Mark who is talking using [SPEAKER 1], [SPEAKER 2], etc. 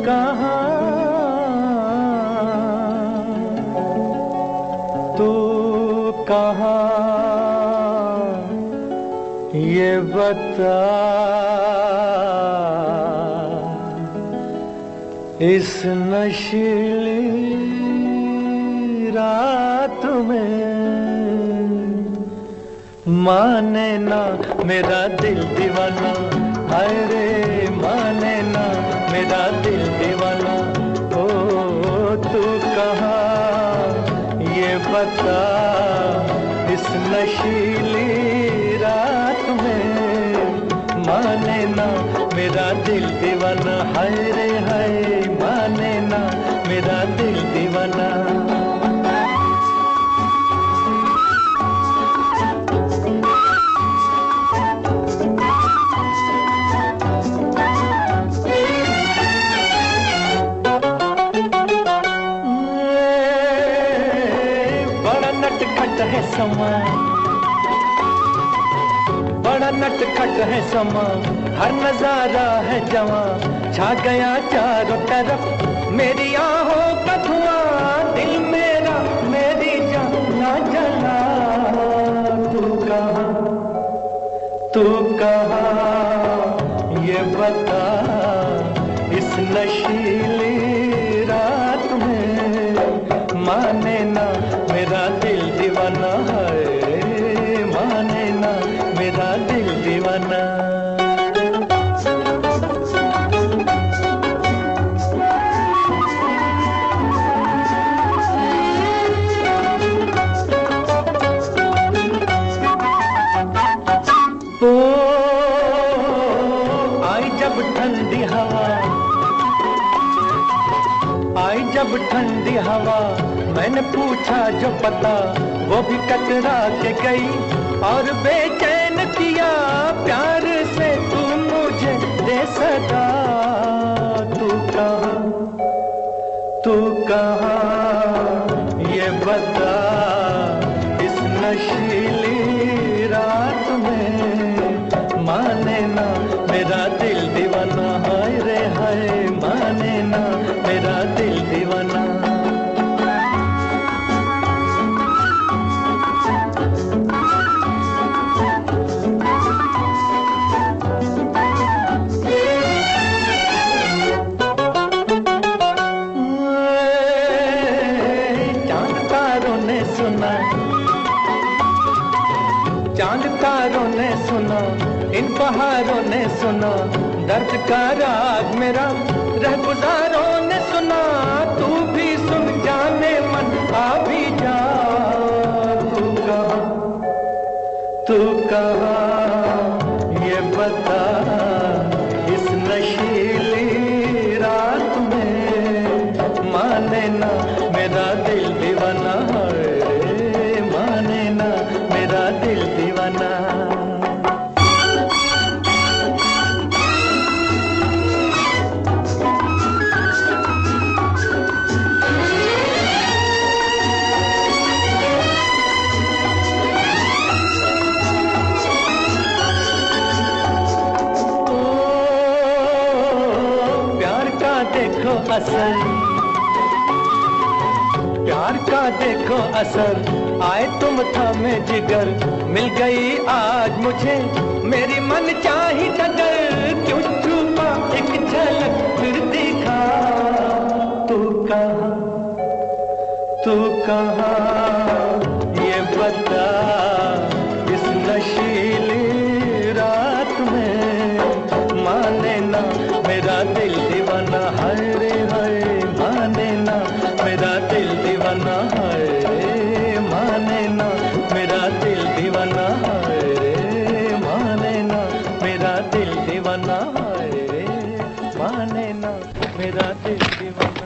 [SPEAKER 1] कहाँ, तू कहाँ, ये बता। इस नशीली रात में माने ना मेरा दिल दीवाना, हाय रे माने ना मेरा दिल दीवाना। ओ तू कहाँ ये बता, इस नशीली रात में माने ना मेरा दिल दीवाना, हाय रे हाय माने ना मेरा दिल दीवाना। नटखट है समा, बड़ा नटखट है समा, हर नजारा है जवां, छा गया चारों तरफ मेरी आहों का धुआं, दिल मेरा मेरी जान ना जला। तू कहाँ ये बता, इस नशीली रात में माने ना मेरा दिल दीवाना, है माने ना मेरा दिल दीवाना। ओ आई जब ठंडी हवा, आई जब ठंडी हवा, मैंने पूछा जो पता, वो भी कतरा के गई और बेचैन किया प्यार से तू मुझे दे सदा। तू कहाँ ये बता, इस नशीली रात में माने ना मेरा दिल दीवाना, हाय रे हाय माने ना मेरा दिल दीवाना। चांद तारों ने सुना, इन पहाड़ों ने सुना, दर्द का राग मेरा रहगुजारों ने सुना। तू भी सुन जाने मन आ भी जा। तू कहाँ ये बता, इस नशीली रात में माने ना मेरा दिल दीवाना, है माने ना मेरा दिल दीवाना। देखो असर, प्यार का देखो असर, आए तुम थामे जिगर, मिल गई आज मुझे मेरी मन चाही डगर। क्यों छुपा एक झलक फिर दिखा। तू कहाँ ये बता, इस नशीली रात में माने ना मेरा दिल दीवाना, हाय रे हाय माने ना मेरा दिल दीवाना, हाय माने ना मेरा दिल दीवाना, हाय माने ना मेरा दिल दीवाना, हाय माने ना मेरा दिल दीवाना।